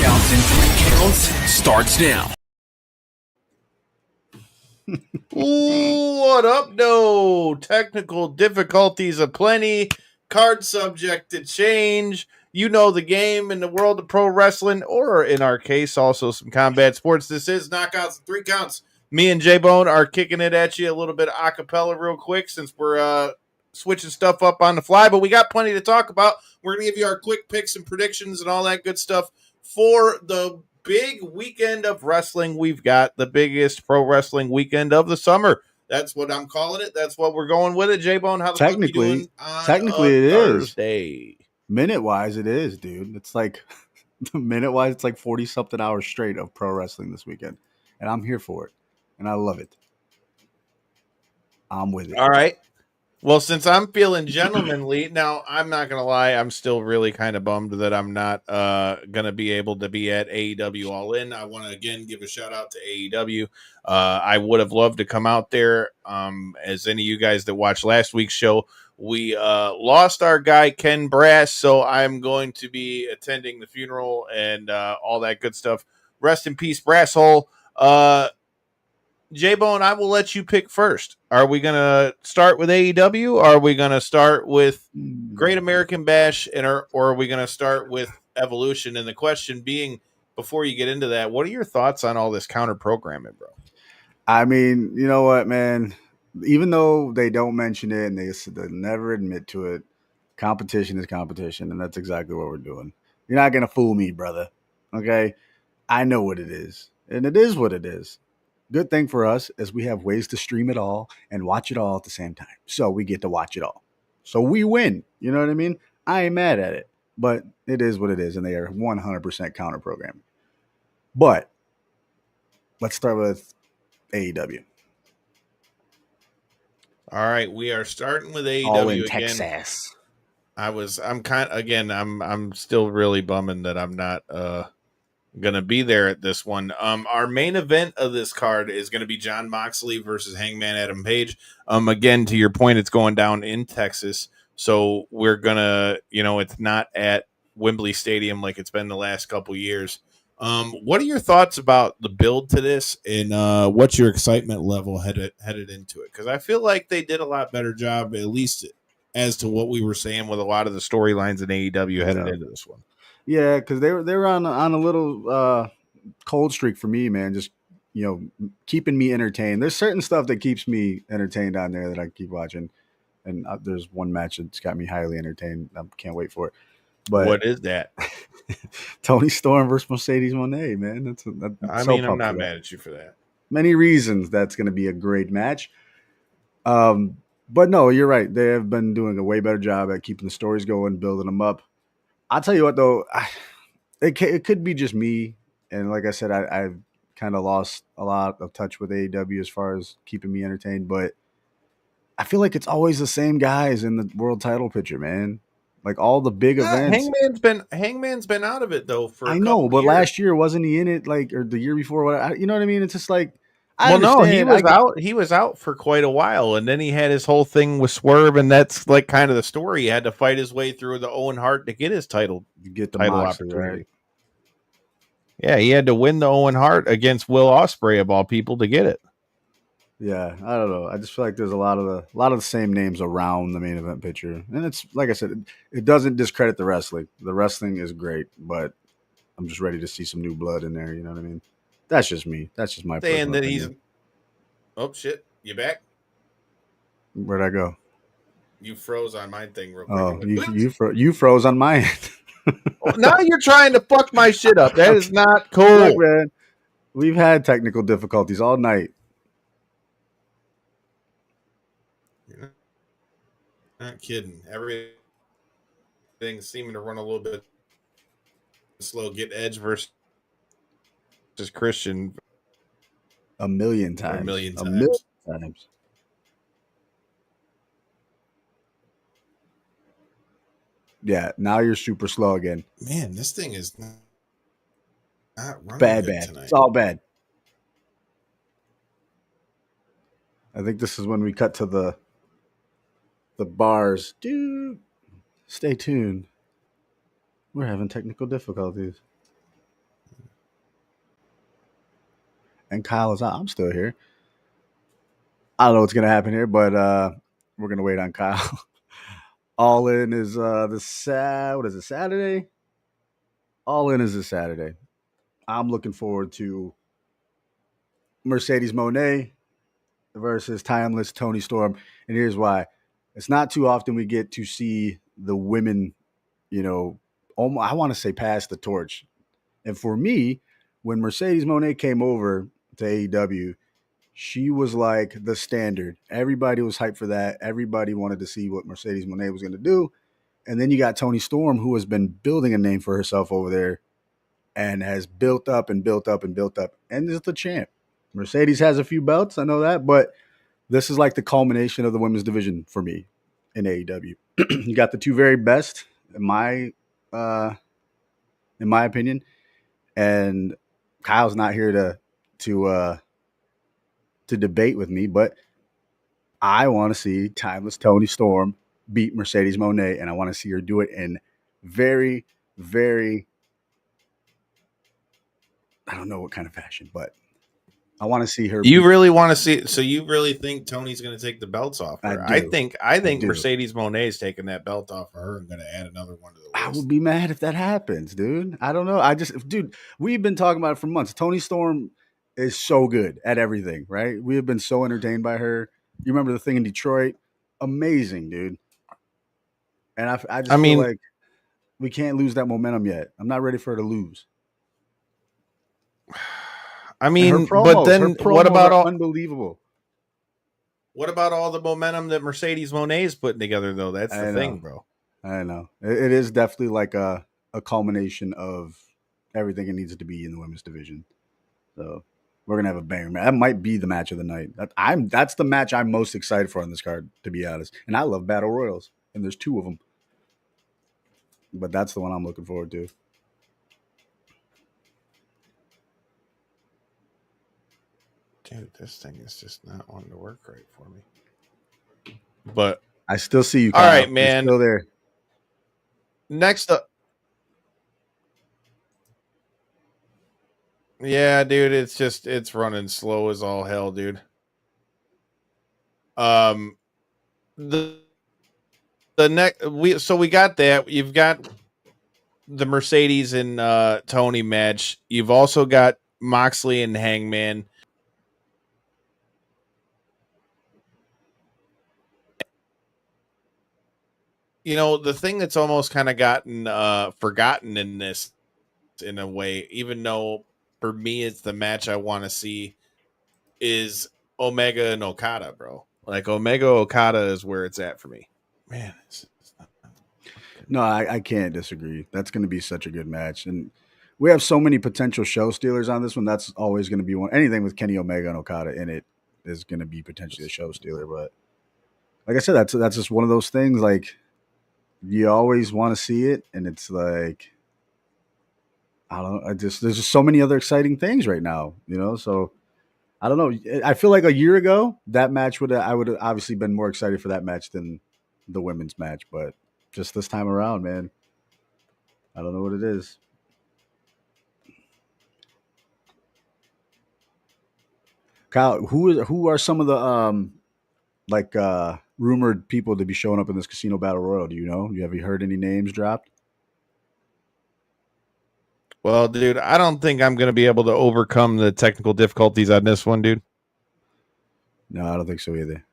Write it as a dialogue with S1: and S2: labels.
S1: counts and 3 counts starts now.
S2: What up, no? Technical difficulties aplenty. Card subject to change. You know the game in the world of pro wrestling, or in our case, also some combat sports. This is Knockouts and 3 Counts. Me and J-Bone are kicking it at you a little bit of acapella real quick since we're switching stuff up on the fly, but we got plenty to talk about. We're going to give you our quick picks and predictions and all that good stuff for the big weekend of wrestling. We've got the biggest pro wrestling weekend of the summer. That's what I'm calling it. That's what we're going with it. J-Bone, how the fuck you doing on
S3: technically it
S2: Thursday?
S3: Minute-wise, it is, dude. It's like, minute-wise, it's like 40-something hours straight of pro wrestling this weekend. And I'm here for it. And I love it. I'm with it.
S2: All right. Well, since I'm feeling gentlemanly, now I'm not going to lie, I'm still really kind of bummed that I'm not going to be able to be at AEW All In. I want to, again, give a shout out to AEW. I would have loved to come out there. As any of you guys that watched last week's show, we lost our guy, Ken Brass, so I'm going to be attending the funeral and all that good stuff. Rest in peace, Brasshole. J-Bone, I will let you pick first. Are we going to start with AEW? Or are we going to start with Great American Bash? Or are we going to start with Evolution? And the question being, before you get into that, what are your thoughts on all this counter programming, bro?
S3: I mean, you know what, man? Even though they don't mention it and they never admit to it, competition is competition. And that's exactly what we're doing. You're not going to fool me, brother. Okay? I know what it is. And it is what it is. Good thing for us is we have ways to stream it all and watch it all at the same time. So we get to watch it all. So we win. You know what I mean? I ain't mad at it. But it is what it is. And they are 100% counter programming. But let's start with AEW.
S2: All right. We are starting with AEW
S3: all in
S2: again.
S3: Texas.
S2: I'm still really bumming that I'm not gonna be there at this one. Our main event of this card is gonna be Jon Moxley versus Hangman Adam Page. Again, to your point, it's going down in Texas, so we're gonna, it's not at Wembley Stadium like it's been the last couple years. What are your thoughts about the build to this, and what's your excitement level headed into it? Because I feel like they did a lot better job, at least as to what we were saying with a lot of the storylines in AEW headed into this one.
S3: Yeah, because they were on a little cold streak for me, man. Just keeping me entertained. There's certain stuff that keeps me entertained on there that I keep watching, and there's one match that's got me highly entertained. I can't wait for it. But
S2: what is that?
S3: Tony Storm versus Mercedes Moné, man.
S2: I'm not mad at you for that.
S3: Many reasons that's going to be a great match. But no, you're right. They have been doing a way better job at keeping the stories going, building them up. I'll tell you what, though, it could be just me. And like I said, I've kind of lost a lot of touch with AEW as far as keeping me entertained. But I feel like it's always the same guys in the world title picture, man. Like all the big events.
S2: Hangman's been out of it, though, for
S3: I know, but
S2: years.
S3: Last year, wasn't he in it, or the year before? You know what I mean? It's just like,
S2: he was out for quite a while, and then he had his whole thing with Swerve, and that's like kind of the story. He had to fight his way through the Owen Hart to get his title
S3: Moxley,
S2: opportunity.
S3: Right?
S2: Yeah, he had to win the Owen Hart against Will Ospreay of all people to get it.
S3: Yeah, I don't know. I just feel like there's a lot of the same names around the main event picture, and it's like I said, it doesn't discredit the wrestling. The wrestling is great, but I'm just ready to see some new blood in there. You know what I mean? That's just me. That's just my
S2: saying that
S3: opinion.
S2: Oh shit! You back?
S3: Where'd I go?
S2: You froze on my thing real quick.
S3: Oh, you froze on my end.
S2: Now you're trying to fuck my shit up. That is not cool.
S3: Look, man, we've had technical difficulties all night.
S2: You're not kidding. Everything's seeming to run a little bit slow. Get Edge versus Christian
S3: a million times.
S2: A million times.
S3: Yeah, now you're super slow again.
S2: Man, this thing is not running
S3: bad.
S2: tonight.
S3: It's all bad. I think this is when we cut to the bars. Dude, stay tuned. We're having technical difficulties. and Kyle is out. I'm still here. I don't know what's gonna happen here, but we're gonna wait on Kyle. All in is what is it, Saturday? All in is this Saturday. I'm looking forward to Mercedes Moné versus Timeless Tony Storm. And here's why. It's not too often we get to see the women, I want to say pass the torch. And for me, when Mercedes Moné came over to AEW, she was like the standard. Everybody was hyped for that. Everybody wanted to see what Mercedes Moné was going to do. And then you got Tony Storm, who has been building a name for herself over there and has built up and built up and built up and is the champ. Mercedes has a few belts, I know that, but this is like the culmination of the women's division for me in AEW. You got the two very best in my opinion, and Kyle's not here to debate with me, but I want to see Timeless Tony Storm beat Mercedes Moné, and I want to see her do it in very, very, I don't know what kind of fashion, but I want to see her.
S2: You really want to see? So you really think Tony's going to take the belts off her?
S3: I
S2: think Mercedes Moné is taking that belt off of her and going to add another one to the list.
S3: I would be mad if that happens, dude. I don't know. Dude, we've been talking about it for months. Tony Storm is so good at everything, right? We have been so entertained by her. You remember the thing in Detroit? Amazing, dude. And I feel like we can't lose that momentum yet. I'm not ready for her to lose.
S2: I mean, but then what about all
S3: unbelievable?
S2: What about all the momentum that Mercedes Moné is putting together, though? That's the thing, bro.
S3: I know. It is definitely like a culmination of everything it needs to be in the women's division. So we're gonna have a banger match. That might be the match of the night. That's the match I'm most excited for on this card, to be honest. And I love battle royals, and there's two of them. But that's the one I'm looking forward to.
S2: Dude, this thing is just not wanting to work right for me. But
S3: I still see you.
S2: Kyle. All right, man.
S3: You're still there.
S2: Next up. Yeah, dude, it's running slow as all hell, dude. The next we got that. You've got the Mercedes and Tony match. You've also got Moxley and Hangman. You know, the thing that's almost kind of gotten forgotten in this, in a way, even though for me it's the match I want to see, is Omega and Okada, bro. Like Omega Okada is where it's at for me. Man,
S3: no, I can't disagree. That's going to be such a good match, and we have so many potential show stealers on this one. That's always going to be one. Anything with Kenny Omega and Okada in it is going to be potentially a show stealer. But like I said, that's just one of those things. Like, you always want to see it, and it's like, I don't know. There's just so many other exciting things right now, So I don't know. I feel like a year ago that match I would have obviously been more excited for that match than the women's match, but just this time around, man, I don't know what it is. Kyle, who are some of the rumored people to be showing up in this Casino Battle Royal? Do you know? Have you heard any names dropped?
S2: Well, dude, I don't think I'm going to be able to overcome the technical difficulties on this one, dude.
S3: No, I don't think so either.